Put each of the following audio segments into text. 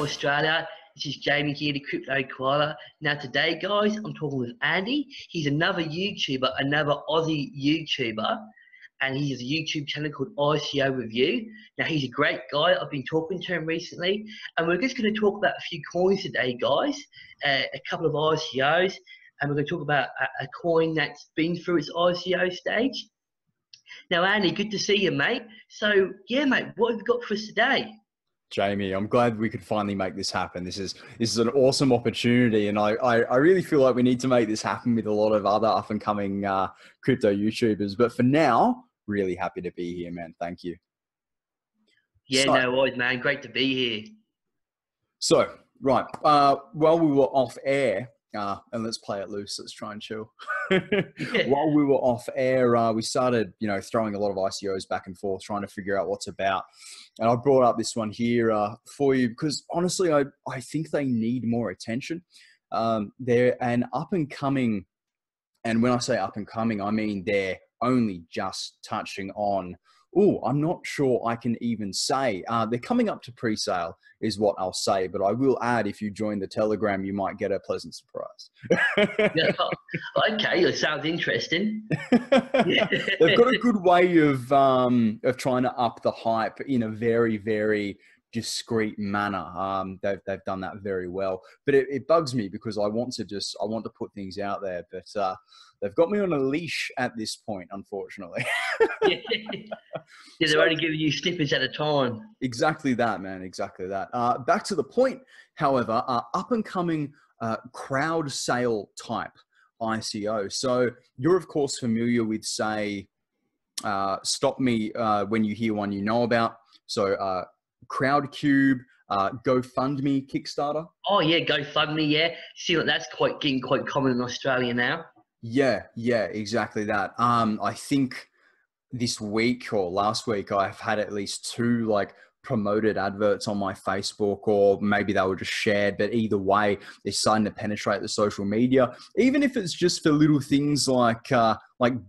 Australia. This is Jamie here, the Crypto Koala. Now today, guys, I'm talking with Andy. He's another YouTuber, another Aussie YouTuber, and he has a YouTube channel called ICO Review. Now he's a great guy. I've been talking to him recently, and we're just going to talk about a few coins today, guys. A couple of ICOs, and we're going to talk about a coin that's been through its ICO stage. Now, Andy, good to see you, mate. So, yeah, mate, what have you got for us today? Jamie, I'm glad we could finally make this happen. This is an awesome opportunity, and I really feel like we need to make this happen with a lot of other up and coming crypto YouTubers. But for now, really happy to be here, man. Thank you. Yeah, So, no worries, man. Great to be here. So, right, while we were off air, and let's play it loose. Let's try and chill. While we were off air, we started, throwing a lot of ICOs back and forth, trying to figure out what's about. And I brought up this one here for you because honestly, I think they need more attention. They're an up and coming, and when I say up and coming, I mean they're only just touching on. Oh, I'm not sure I can even say. They're coming up to pre-sale is what I'll say, but I will add, if you join the Telegram, you might get a pleasant surprise. Yeah, okay, that sounds interesting. They've got a good way of trying to up the hype in a very, very discreet manner. They've done that very well, but it bugs me because I want to put things out there, but they've got me on a leash at this point, unfortunately. Yeah, they're only giving you snippets at a time. Exactly that, man. Exactly that. Back to the point, however, up and coming crowd sale type ICO. So you're of course familiar with, say, Stop Me when you hear one you know about. So Crowdcube, GoFundMe, Kickstarter. Oh yeah, GoFundMe. Yeah, see, that's getting quite common in Australia now. Yeah, exactly that. I think this week or last week, I've had at least 2 promoted adverts on my Facebook, or maybe they were just shared, but either way, they're starting to penetrate the social media, even if it's just for little things like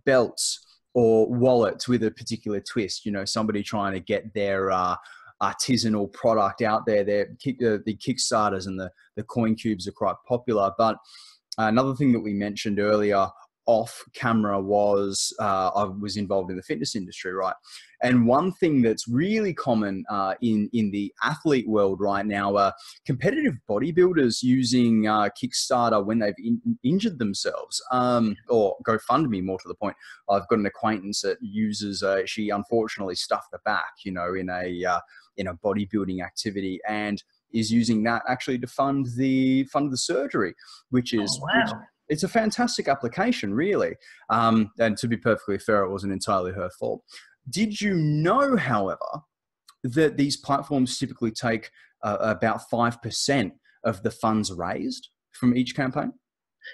belts or wallets with a particular twist, somebody trying to get their artisanal product out there. The Kickstarters and the coin cubes are quite popular. But another thing that we mentioned earlier off camera was I was involved in the fitness industry, right? And one thing that's really common in the athlete world right now are competitive bodybuilders using Kickstarter when they've injured themselves, or GoFundMe, more to the point. I've got an acquaintance that uses, she unfortunately stuffed the back, in a bodybuilding activity, and is using that actually to fund the surgery, which is, it's a fantastic application, really. And to be perfectly fair, it wasn't entirely her fault. Did you know, however, that these platforms typically take about 5% of the funds raised from each campaign?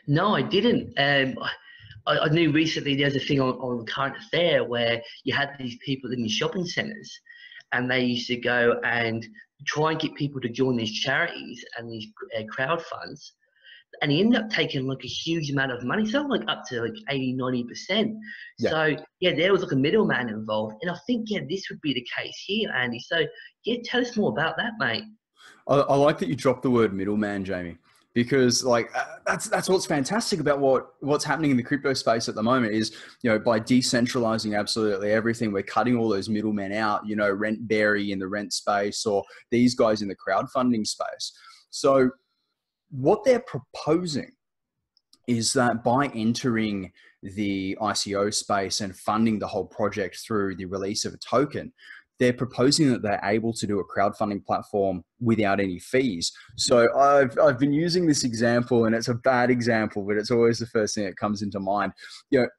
No, I didn't. I knew recently there was a thing on Current Affair where you had these people in the shopping centres, and they used to go and try and get people to join these charities and these crowd funds. And he ended up taking a huge amount of money, something up to 80–90%. Yeah. So yeah, there was a middleman involved, and I think this would be the case here, Andy. So yeah, tell us more about that, mate. I like that you dropped the word middleman, Jamie, because that's what's fantastic about what's happening in the crypto space at the moment is, by decentralizing absolutely everything, we're cutting all those middlemen out. LBRY in the rent space, or these guys in the crowdfunding space. So what they're proposing is that by entering the ICO space and funding the whole project through the release of a token, they're proposing that they're able to do a crowdfunding platform without any fees. So I've been using this example, and it's a bad example, but it's always the first thing that comes into mind.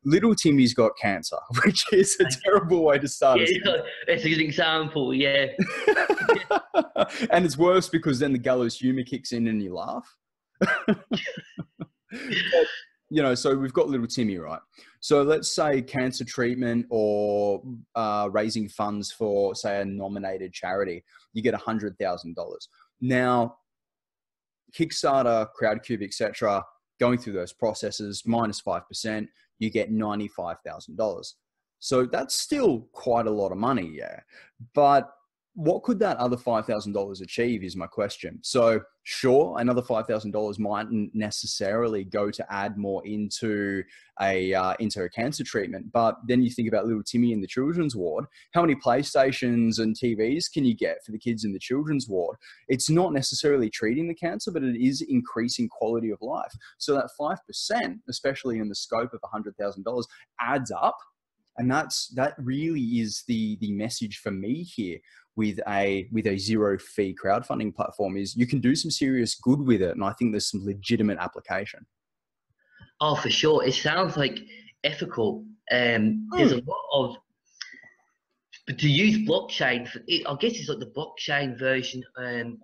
Little Timmy's got cancer, which is a terrible way to start. Yeah, it's a good example, yeah. And it's worse because then the gallows humor kicks in and you laugh. But, so we've got little Timmy, right? So let's say cancer treatment or raising funds for, say, a nominated charity, you get $100,000. Now, Kickstarter, Crowdcube, etc., going through those processes, minus 5%, you get $95,000. So that's still quite a lot of money, yeah. But what could that other $5,000 achieve is my question. So sure, another $5,000 mightn't necessarily go to add more into a cancer treatment, but then you think about little Timmy in the children's ward. How many PlayStations and TVs can you get for the kids in the children's ward? It's not necessarily treating the cancer, but it is increasing quality of life. So that 5%, especially in the scope of $100,000, adds up. And that really is the message for me here with a zero fee crowdfunding platform, is you can do some serious good with it. And I think there's some legitimate application. Oh, for sure. It sounds like ethical. There's a lot of, but to use blockchain for it, I guess it's like the blockchain version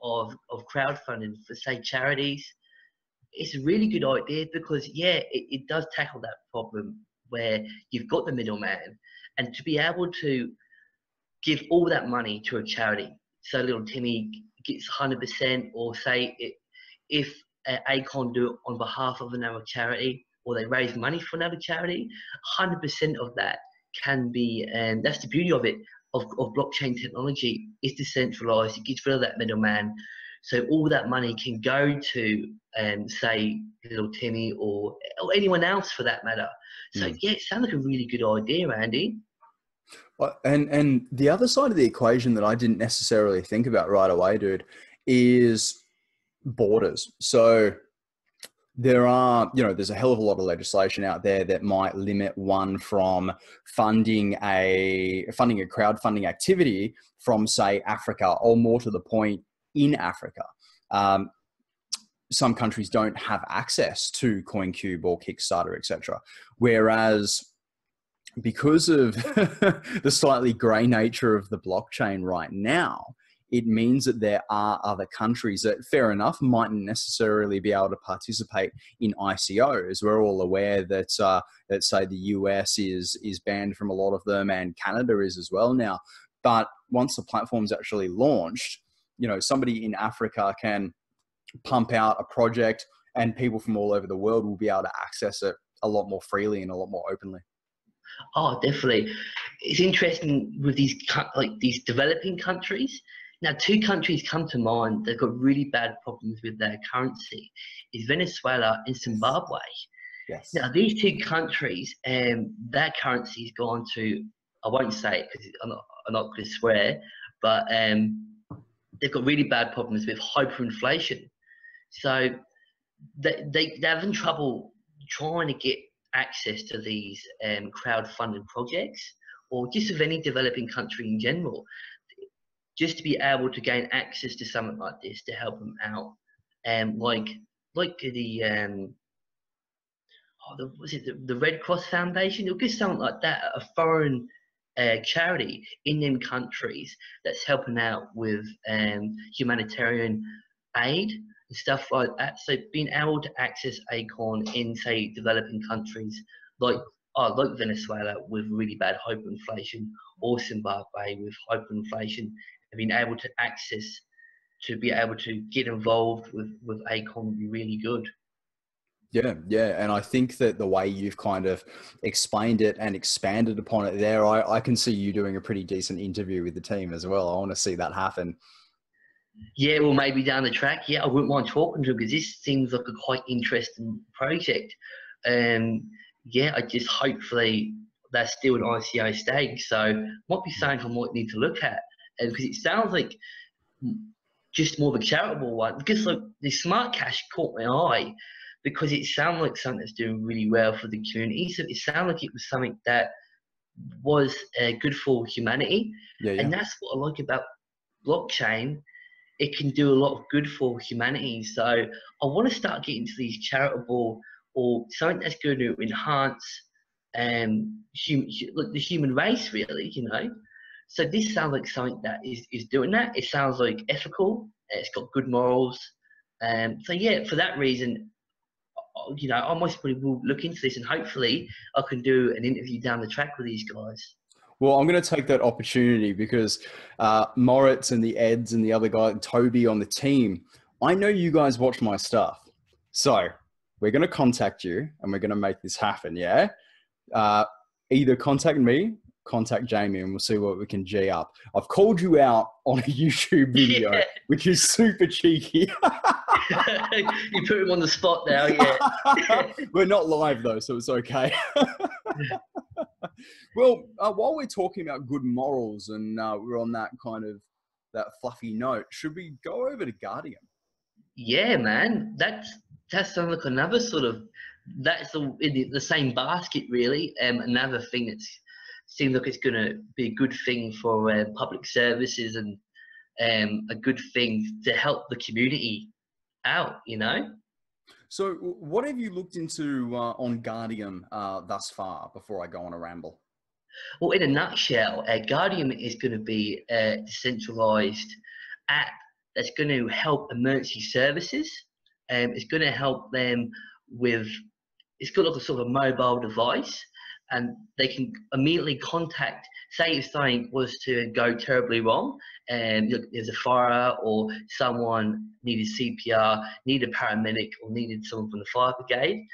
of crowdfunding for, say, charities. It's a really good idea because, yeah, it does tackle that problem where you've got the middleman, and to be able to give all that money to a charity. So little Timmy gets 100%, or say if Acorn do it on behalf of another charity, or they raise money for another charity, 100% of that can be, and that's the beauty of it, of blockchain technology. It's decentralized, it gets rid of that middleman. So all that money can go to, say, little Timmy or anyone else for that matter. So yeah, it sounds like a really good idea, Andy. And the other side of the equation that I didn't necessarily think about right away, dude, is borders. So there are, there's a hell of a lot of legislation out there that might limit one from funding a crowdfunding activity from, say, Africa, or more to the point, in Africa. Some countries don't have access to CoinCube or Kickstarter, etc. Whereas, because of the slightly grey nature of the blockchain right now, it means that there are other countries that, fair enough, mightn't necessarily be able to participate in ICOs. We're all aware that, say, the US is banned from a lot of them, and Canada is as well now. But once the platform's actually launched, somebody in Africa can pump out a project, and people from all over the world will be able to access it a lot more freely and a lot more openly. Oh, definitely. It's interesting with these developing countries. Now, two countries come to mind that got really bad problems with their currency, is Venezuela and Zimbabwe. Yes. Now, these two countries, their currency's gone to, I won't say it because I'm not going to swear, but they've got really bad problems with hyperinflation. So they're having trouble trying to get access to these crowdfunding projects, or just of any developing country in general, just to be able to gain access to something like this to help them out. Like the the Red Cross Foundation, or just something like that, a foreign charity in them countries that's helping out with humanitarian aid and stuff like that. So being able to access Acorn in, say, developing countries like Venezuela with really bad hyperinflation, or Zimbabwe with hyperinflation, and being able to access, to be able to get involved with Acorn would be really good. Yeah. And I think that the way you've kind of explained it and expanded upon it there, I can see you doing a pretty decent interview with the team as well. I want to see that happen. Yeah, well, maybe down the track. Yeah, I wouldn't mind talking to them, because this seems like a quite interesting project. Yeah, I just hopefully they're still an ICO stage. So might be something I might need to look at. Because it sounds like just more of a charitable one. Because like the Smart Cash caught my eye, because it sounded like something that's doing really well for the community. So it sounded like it was something that was good for humanity. Yeah. And that's what I like about blockchain. It can do a lot of good for humanity. So I want to start getting to these charitable, or something that's going to enhance the human race, really, So this sounds like something that is doing that. It sounds like ethical. It's got good morals. So yeah, for that reason, I most probably will look into this, and hopefully I can do an interview down the track with these guys. Well, I'm going to take that opportunity, because Moritz and the Eds and the other guy, Toby on the team, I know you guys watch my stuff. So we're going to contact you and we're going to make this happen, yeah? Either contact me contact Jamie and we'll see what we can G up. I've called you out on a YouTube video, Yeah. which is super cheeky. You put him on the spot now, yeah. We're not live though, so it's okay. Well, while we're talking about good morals and we're on that kind of that fluffy note, should we go over to Guardian? Yeah, man. That sounds like another sort of, that's in the same basket, really. Another thing that seems like it's going to be a good thing for public services and a good thing to help the community out, you know? So what have you looked into on Guardian thus far before I go on a ramble? Well, in a nutshell, Guardian is going to be a decentralized app that's going to help emergency services. It's going to help them with, it's got like a sort of a mobile device, and they can immediately contact, say if something was to go terribly wrong, and there's a fire or someone needed CPR, needed a paramedic, or needed someone from the fire brigade.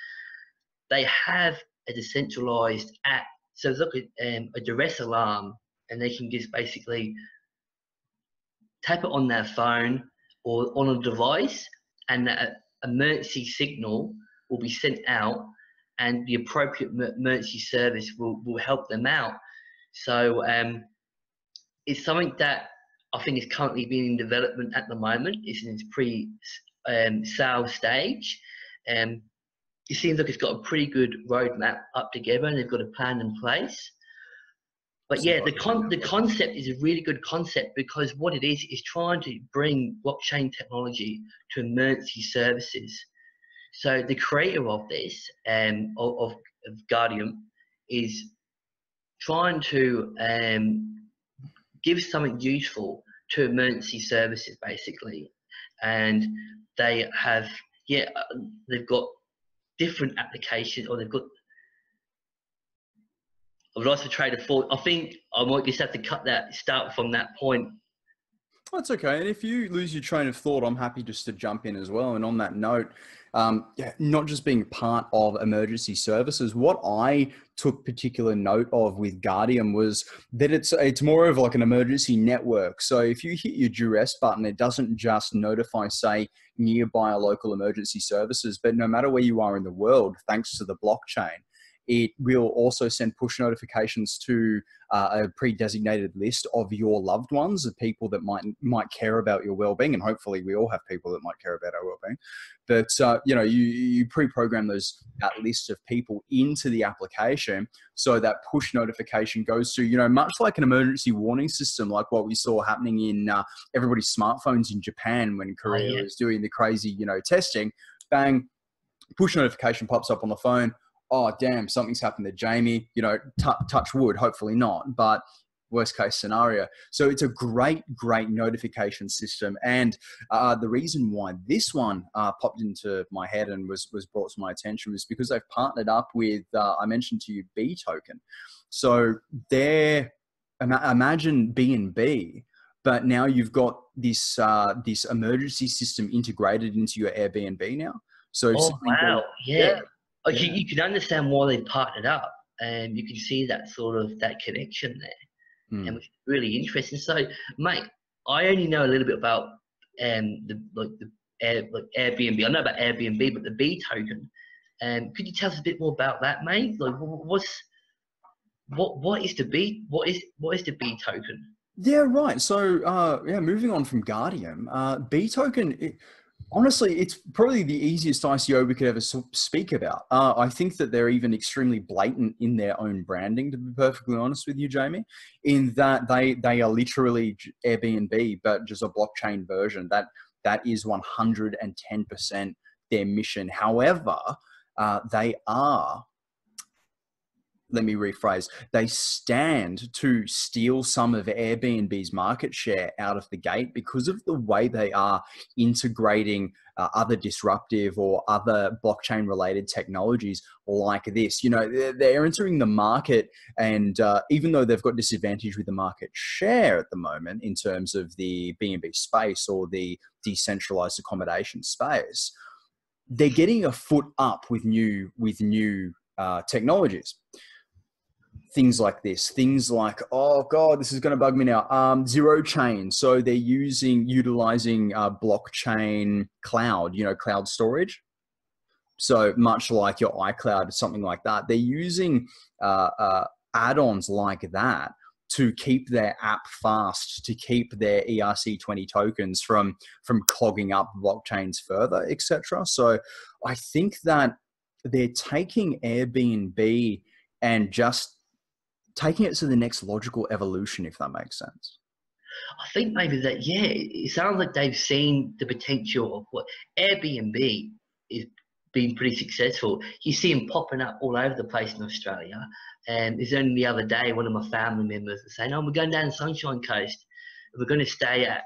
They have a decentralized app. So it's like a duress alarm, and they can just basically tap it on their phone or on a device, and that emergency signal will be sent out, and the appropriate emergency service will help them out. So it's something that I think is currently being in development at the moment. It's in its pre-sale stage. It seems like it's got a pretty good roadmap up together, and they've got a plan in place. But yeah, the concept is a really good concept, because what it is trying to bring blockchain technology to emergency services. So the creator of this, of Guardian, is trying to give something useful to emergency services, basically. And they have, they've got different applications, or they've got, I would like to trade a thought. I think I might just have to start from that point. That's okay. And if you lose your train of thought, I'm happy just to jump in as well. And on that note, not just being part of emergency services, what I took particular note of with Guardian was that it's more of like an emergency network. So if you hit your duress button, it doesn't just notify, say, nearby local emergency services, but no matter where you are in the world, thanks to the blockchain, it will also send push notifications to a pre-designated list of your loved ones, of people that might care about your well-being, and hopefully we all have people that might care about our well-being. But you pre-program that list of people into the application, so that push notification goes to, much like an emergency warning system, like what we saw happening in everybody's smartphones in Japan when Korea was doing the crazy, testing. Bang, push notification pops up on the phone. Oh, damn, something's happened to Jamie, touch wood, hopefully not, but worst case scenario. So it's a great notification system. And the reason why this one popped into my head and was brought to my attention was because they've partnered up with, I mentioned to you, Beetoken. So imagine B&B, but now you've got this emergency system integrated into your Airbnb now. So wow, yeah. You can understand why they partnered up, and you can see that that connection there, and which is really interesting. So, mate, I only know a little bit about Airbnb. I know about Airbnb, but the Beetoken. Could you tell us a bit more about that, mate? Like, what is the Beetoken? Yeah, right. So, moving on from Guardian, Beetoken. Honestly, it's probably the easiest ICO we could ever speak about. I think that they're even extremely blatant in their own branding, to be perfectly honest with you, Jamie, in that they are literally Airbnb, but just a blockchain version. That is 110% their mission. However, they are, let me rephrase, they stand to steal some of Airbnb's market share out of the gate because of the way they are integrating other disruptive or other blockchain related technologies like this. They're entering the market, and even though they've got disadvantage with the market share at the moment in terms of the B&B space or the decentralized accommodation space, they're getting a foot up with new technologies. things like this, things like, oh God, this is going to bug me now. Zero chain. So they're utilizing blockchain cloud, cloud storage. So much like your iCloud, something like that. They're using add-ons like that to keep their app fast, to keep their ERC20 tokens from clogging up blockchains further, etc. So I think that they're taking Airbnb and just taking it to the next logical evolution, if that makes sense. I think maybe that, yeah, it sounds like they've seen the potential of what Airbnb is being pretty successful. You see them popping up all over the place in Australia. And it's only the other day, one of my family members was saying, oh, we're going down the Sunshine Coast. We're going to stay at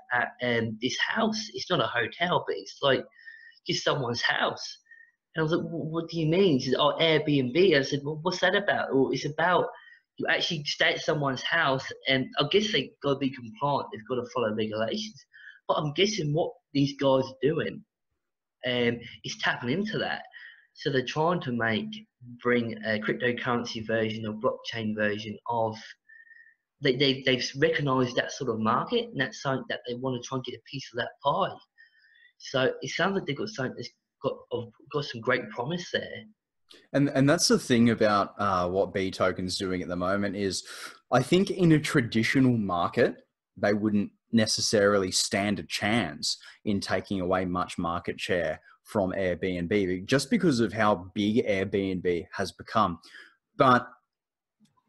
this house. It's not a hotel, but it's like just someone's house. And I was like, what do you mean? He said, oh, Airbnb. I said, well, what's that about? Well, it's about you actually stay at someone's house, and I guess they've got to be compliant. They've got to follow regulations. But I'm guessing what these guys are doing is tapping into that. So they're trying to bring a cryptocurrency version or blockchain version of. They've recognised that sort of market, and that's something that they want to try and get a piece of that pie. So it sounds like they've got something that's got some great promise there. And that's the thing about what Beetoken's doing at the moment is, I think in a traditional market, they wouldn't necessarily stand a chance in taking away much market share from Airbnb, just because of how big Airbnb has become. But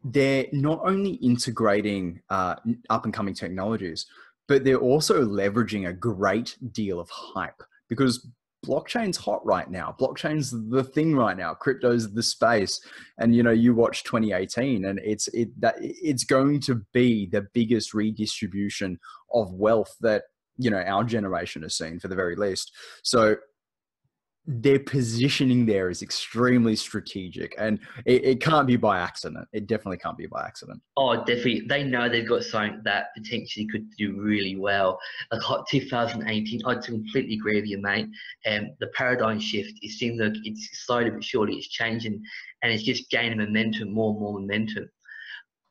they're not only integrating up and coming technologies, but they're also leveraging a great deal of hype, because blockchain's hot right now. Blockchain's the thing right now. Crypto's the space. And you watch 2018, and it's going to be the biggest redistribution of wealth that our generation has seen, for the very least. So their positioning there is extremely strategic, and it can't be by accident. It definitely can't be by accident. Oh, definitely. They know they've got something that potentially could do really well. Like 2018, I completely agree with you, mate. The paradigm shift, it seems like it's slowly but surely it's changing, and it's just gaining momentum, more and more momentum.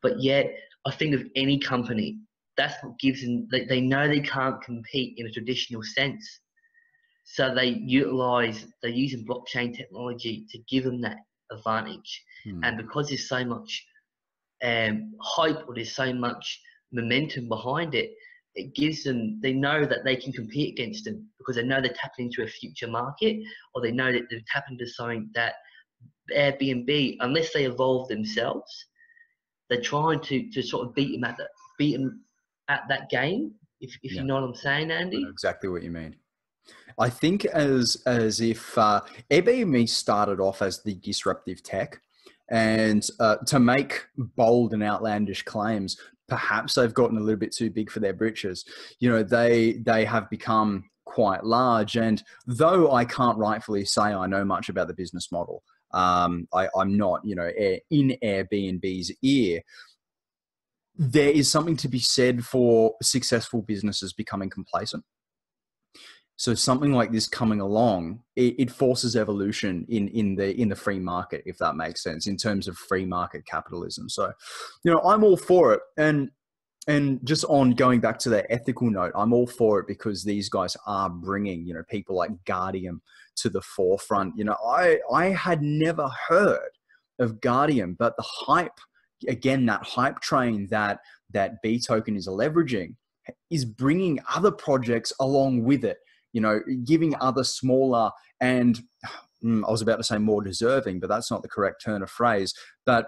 But yet, I think of any company, that's what gives them, they know they can't compete in a traditional sense. So they're using blockchain technology to give them that advantage. And because there's so much hype, or there's so much momentum behind it, it gives them, they know that they can compete against them, because they know they're tapping into a future market, or they know that they're tapping into something that Airbnb, unless they evolve themselves, they're trying to sort of beat them at that game, if you know what I'm saying, Andy. I know exactly what you mean. I think as if Airbnb started off as the disruptive tech, and to make bold and outlandish claims, perhaps they've gotten a little bit too big for their britches. They have become quite large, and though I can't rightfully say I know much about the business model, I'm not in Airbnb's ear. There is something to be said for successful businesses becoming complacent. So something like this coming along, it forces evolution in the free market, if that makes sense, in terms of free market capitalism. So, I'm all for it. And just on going back to the ethical note, I'm all for it, because these guys are bringing, people like Guardian to the forefront. I had never heard of Guardian, but the hype, again, that hype train that Beetoken is leveraging is bringing other projects along with it. Giving other smaller and I was about to say more deserving, but that's not the correct turn of phrase, but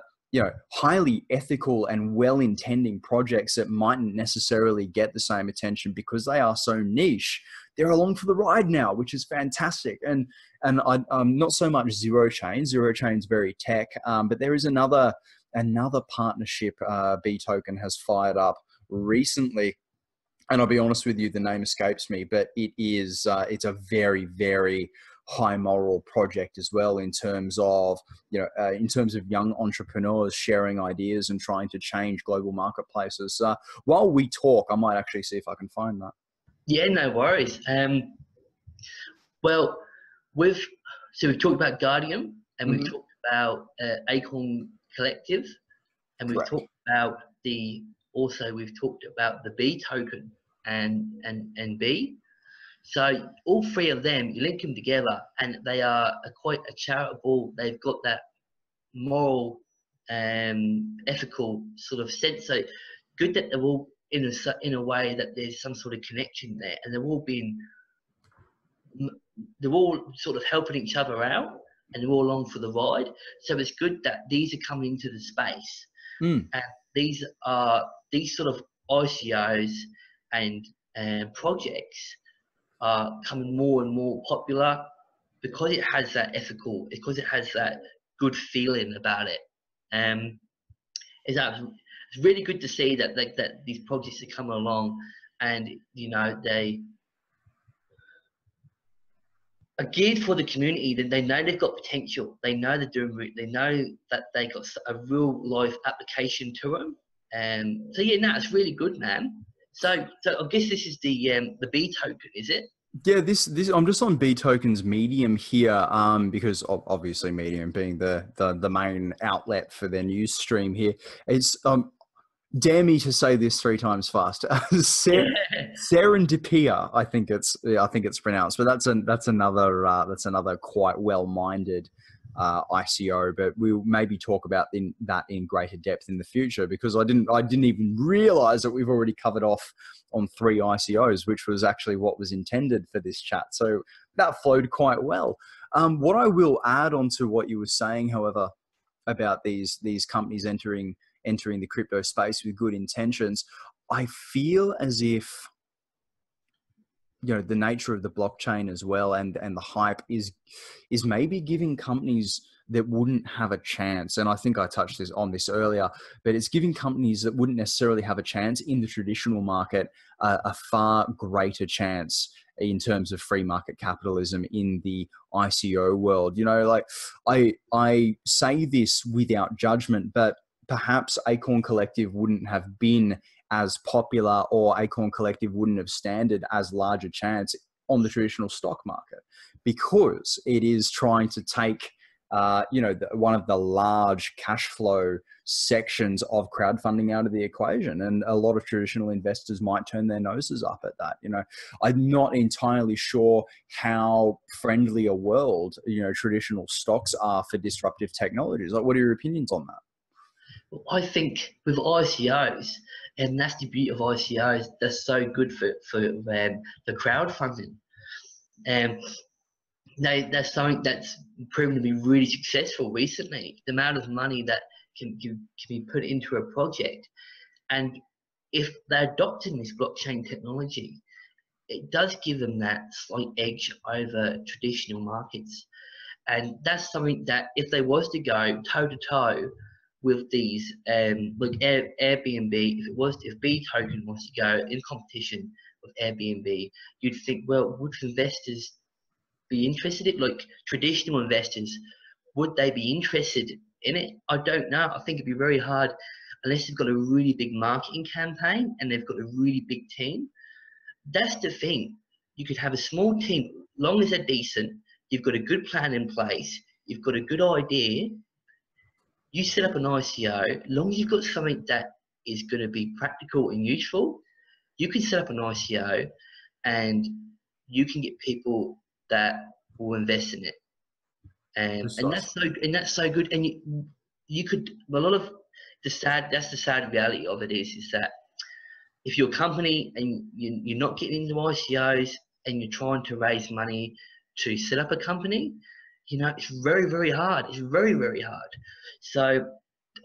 highly ethical and well-intending projects that mightn't necessarily get the same attention because they are so niche, they're along for the ride now, which is fantastic. And I'm not so much Zero Chain. Zero Chain's very tech, but there is another partnership Beetoken has fired up recently. And I'll be honest with you, the name escapes me, but it's a very, very high moral project as well, in terms of young entrepreneurs sharing ideas and trying to change global marketplaces. While we talk, I might actually see if I can find that. Yeah, no worries. Well, we've talked about Guardian, and we've talked about Acorn Collective. and we've Correct. talked about we've talked about the Beetoken and B. So all three of them, you link them together, and they are quite a charitable. They've got that moral, ethical sort of sense. So good that they're all in a way that there's some sort of connection there, and they're all sort of helping each other out, and they're all along for the ride. So it's good that these are coming into the space, and these sort of ICOs and projects are becoming more and more popular because it has that ethical, because it has that good feeling about it. It's really good to see that that these projects are coming along, and they are geared for the community. That they know they've got potential. They know they're doing. They know that they got a real life application to them. So yeah, no, it's really good, man. So I guess this is the Beetoken, is it? Yeah, this I'm just on Beetoken's Medium here, because obviously Medium being the main outlet for their news stream here. It's dare me to say this 3 times fast. Serendipia, I think it's pronounced, but that's another quite well-minded ICO, but we'll maybe talk about that in greater depth in the future, because I didn't even realize that we've already covered off on 3 ICOs, which was actually what was intended for this chat. So that flowed quite well. What I will add on to what you were saying, however, about these companies entering the crypto space with good intentions, I feel as if the nature of the blockchain as well, and the hype is maybe giving companies that wouldn't have a chance, and I think I touched on this earlier, but it's giving companies that wouldn't necessarily have a chance in the traditional market a far greater chance in terms of free market capitalism in the ICO world. Like I say this without judgment, but perhaps Acorn Collective wouldn't have been as popular, or Acorn Collective wouldn't have standed as large a chance on the traditional stock market, because it is trying to take one of the large cash flow sections of crowdfunding out of the equation, and a lot of traditional investors might turn their noses up at that. I'm not entirely sure how friendly a world traditional stocks are for disruptive technologies. Like, what are your opinions on that? Well, I think with ICOs, and that's the beauty of ICOs, they're so good for the crowdfunding. That's something that's proven to be really successful recently. The amount of money that can be put into a project, and if they're adopting this blockchain technology, it does give them that slight edge over traditional markets. And that's something that if they was to go toe to toe with these, like Airbnb, if Beetoken was to go in competition with Airbnb, you'd think, well, would investors be interested in, like traditional investors, would they be interested in it? I don't know. I think it'd be very hard unless they've got a really big marketing campaign and they've got a really big team. That's the thing. You could have a small team, long as they're decent, you've got a good plan in place, you've got a good idea, you set up an ICO, long as you've got something that is going to be practical and useful, you can set up an ICO and you can get people that will invest in it. And that's so good. And you could, a lot of that's the sad reality of it is that if you're a company and you're not getting into ICOs and you're trying to raise money to set up a company, it's very, very hard. It's very, very hard. So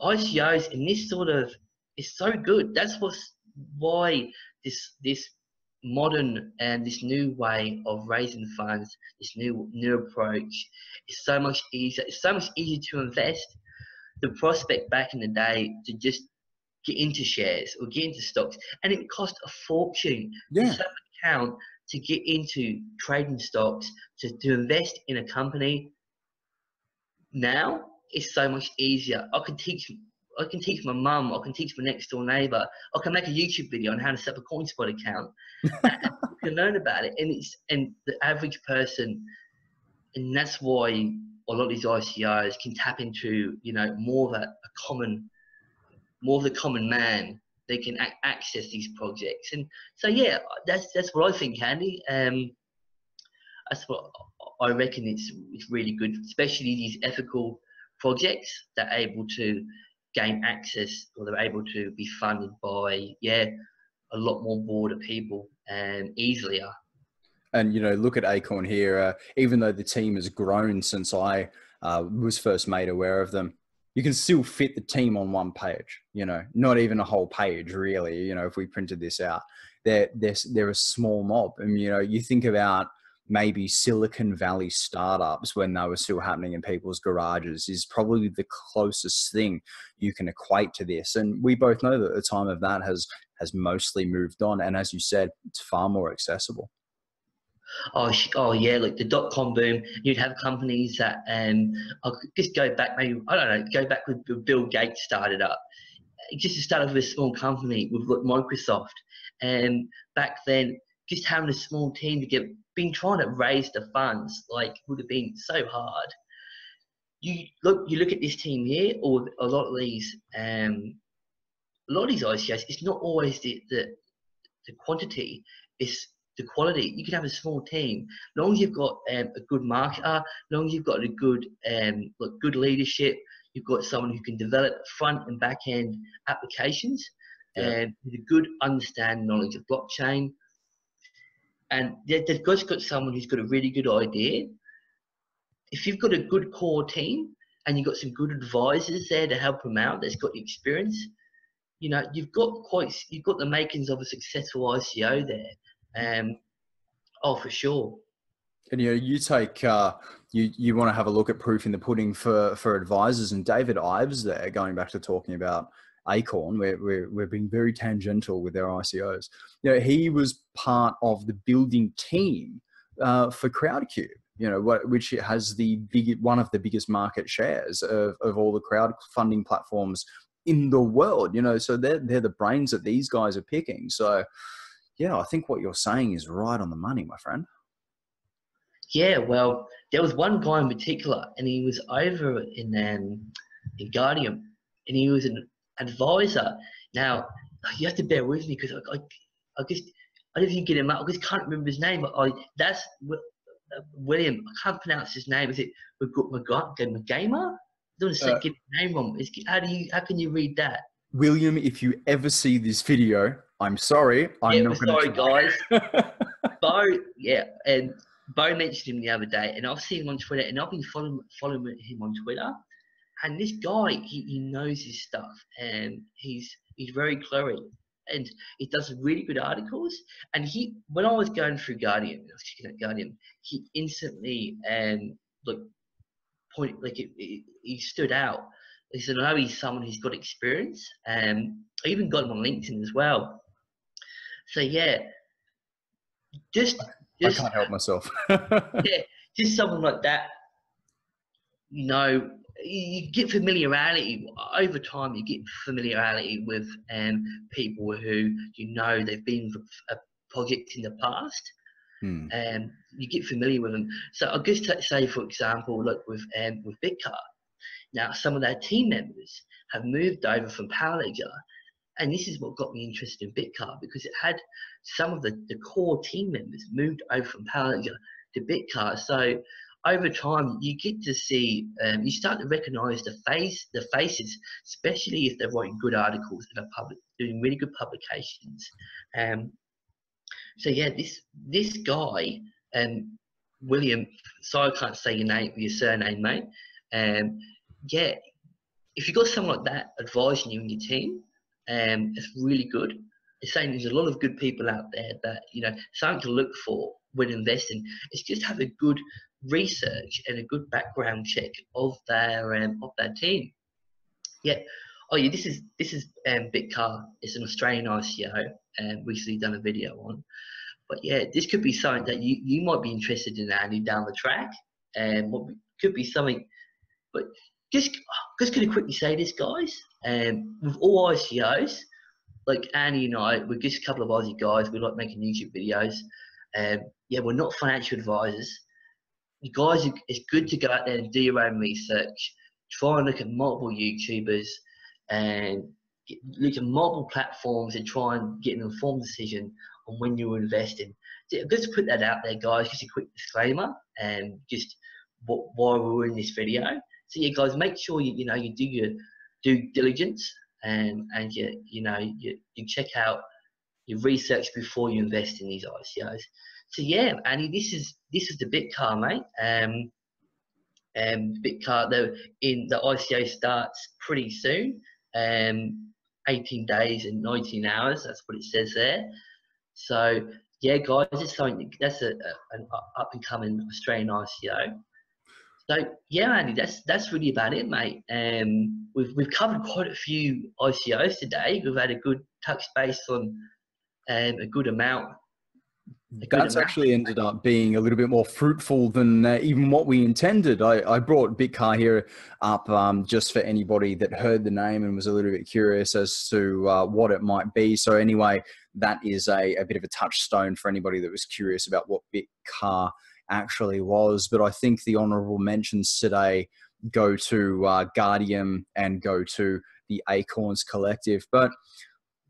ICOs in this sort of is so good. That's why this modern and this new way of raising funds, this new approach is so much easier. It's so much easier to invest. The prospect back in the day to just get into shares or get into stocks, and it cost a fortune to set up an account to get into trading stocks, to invest in a company. Now it's so much easier. I can teach my mum, I can teach my next door neighbor, I can make a YouTube video on how to set up a CoinSpot account. And you can learn about it, and the average person, and that's why a lot of these ICOs can tap into more of a common more of the common man, they can access these projects. And so yeah, that's what I think, Andy. That's what I reckon. It's really good, especially these ethical projects that are able to gain access, or they're able to be funded by a lot more broader people and easier. And, you know, look at Acorn here. Even though the team has grown since I was first made aware of them, you can still fit the team on one page, you know, not even a whole page, really. You know, if we printed this out, they're a small mob. And, you know, you think about maybe Silicon Valley startups when they were still happening in people's garages is probably the closest thing you can equate to this. And we both know that the time of that has mostly moved on. And as you said, it's far more accessible. Oh yeah, like the .com boom. You'd have companies that I'll just go back, maybe I don't know, go back with Bill Gates started up. Just to start off with a small company with Microsoft, and back then just having a small team to been trying to raise the funds, like, would have been so hard. You look at this team here, or a lot of these ICOs. It's not always the quantity, it's the quality. You can have a small team, as long as you've got a good marketer, as long as you've got a good good leadership. You've got someone who can develop front and back end applications, and with a good understanding knowledge of blockchain. And they've got someone who's got a really good idea. If you've got a good core team and you've got some good advisors there to help them out, that's got experience, you know, you've got the makings of a successful ICO there. Oh, for sure. And, you know, you take, you want to have a look at proof in the pudding for advisors, and David Ives there, going back to talking about Acorn, we're being very tangential with their ICOs. You know, he was part of the building team for Crowdcube, you know, which has one of the biggest market shares of all the crowdfunding platforms in the world, you know, so they're the brains that these guys are picking. So yeah, I think what you're saying is right on the money, my friend. Yeah, well, there was one guy in particular, and he was over in Guardian, and he was an advisor. Now, you have to bear with me because I just, I don't even get him out. I just can't remember his name. But that's William. I can't pronounce his name. Is it Magama? I don't want to get his name wrong. How can you read that? William, if you ever see this video, I'm sorry. I'm not going to. Sorry, guys. Bo, yeah, and Bo mentioned him the other day, and I've seen him on Twitter, and I've been following him on Twitter. And this guy, he knows his stuff, and he's very clever, and he does really good articles. And when I was going through Guardian, I was checking out Guardian, he instantly he stood out. He said, I know he's someone who's got experience, and I even got him on LinkedIn as well. So yeah, I can't help myself. Yeah, just someone like that. You know, you get familiarity over time. You get familiarity with people who they've been for a project in the past, and you get familiar with them. So I'll just say, for example, look with Bitcar. Now, some of their team members have moved over from Power Ledger, and this is what got me interested in Bitcar, because it had some of the core team members moved over from Power Ledger to Bitcar. So over time, you get to see, you start to recognise the faces, especially if they're writing good articles and are doing really good publications. So yeah, this guy, William. Sorry, I can't say your surname, mate. Yeah, if you've got someone like that advising you and your team, it's really good. It's saying there's a lot of good people out there that, something to look for when investing. It's just have a good research and a good background check of their team. Yeah. Oh yeah, this is Bitcar. It's an Australian ICO, and recently done a video on. But yeah, this could be something that you might be interested in, Andy, down the track, and could be something. But just going to quickly say this, guys. With all ICOs, like Andy and I, we're just a couple of Aussie guys. We like making YouTube videos. Yeah, we're not financial advisors. You guys, it's good to go out there and do your own research. Try and look at multiple YouTubers, and look at multiple platforms and try and get an informed decision on when you're investing. Just put that out there, guys. Just a quick disclaimer and just why we're in this video. So yeah, guys, make sure you do your due diligence and you check out your research before you invest in these ICOs. So yeah, Andy, this is the Bitcar, mate. Bitcar, the ICO starts pretty soon. 18 days and 19 hours. That's what it says there. So yeah, guys, it's something that's an up and coming Australian ICO. So yeah, Andy, that's really about it, mate. We've covered quite a few ICOs today. We've had a good touch base on a good amount. That's actually ended up being a little bit more fruitful than even what we intended. I brought Bitcar here up just for anybody that heard the name and was a little bit curious as to what it might be. So anyway, that is a bit of a touchstone for anybody that was curious about what Bitcar actually was. But I think the honorable mentions today go to Guardian and go to the Acorns Collective. But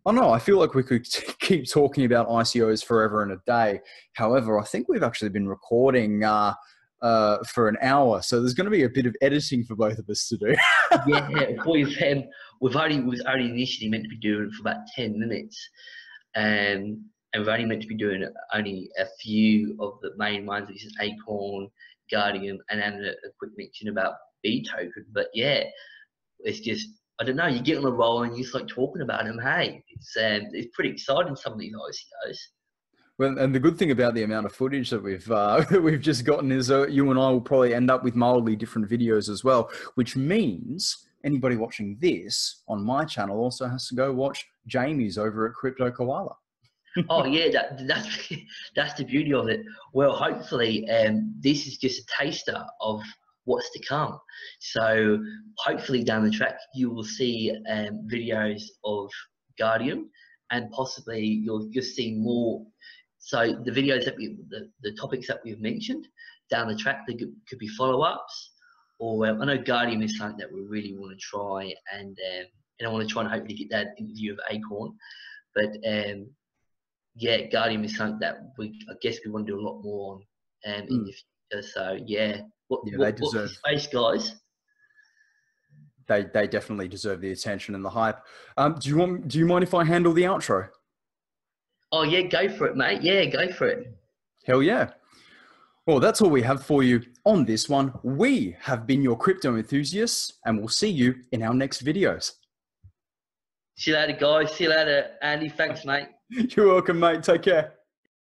I don't know, I feel like we could keep talking about ICOs forever and a day. However, I think we've actually been recording for an hour, so there's going to be a bit of editing for both of us to do. Yeah, we've only initially meant to be doing it for about 10 minutes, and we're only meant to be doing only a few of the main ones, which is Acorn, Guardian, and then a quick mention about Beetoken. But yeah, it's just, I don't know, you get on a roll and you just like talking about them. Hey, it's pretty exciting, some of these ICOs. Well, and the good thing about the amount of footage that we've just gotten is you and I will probably end up with mildly different videos as well, which means anybody watching this on my channel also has to go watch Jamie's over at Cryptokoala. Oh yeah, that's the beauty of it. Well, hopefully, this is just a taster of what's to come. So hopefully down the track you will see videos of Guardian, and possibly you'll just see more. So the videos that the topics that we've mentioned down the track, there could be follow-ups, or I know Guardian is something that we really want to try, and I want to try and hopefully get that interview of Acorn. But yeah, Guardian is something that I guess we want to do a lot more on in the future. So yeah, they deserve what's the space, guys? They definitely deserve the attention and the hype. Do you mind if I handle the outro? Oh yeah, go for it, mate. Yeah, go for it. Hell yeah. Well, that's all we have for you on this one. We have been your crypto enthusiasts, and we'll see you in our next videos. See you later, guys. See you later, Andy. Thanks, mate. You're welcome, mate. Take care.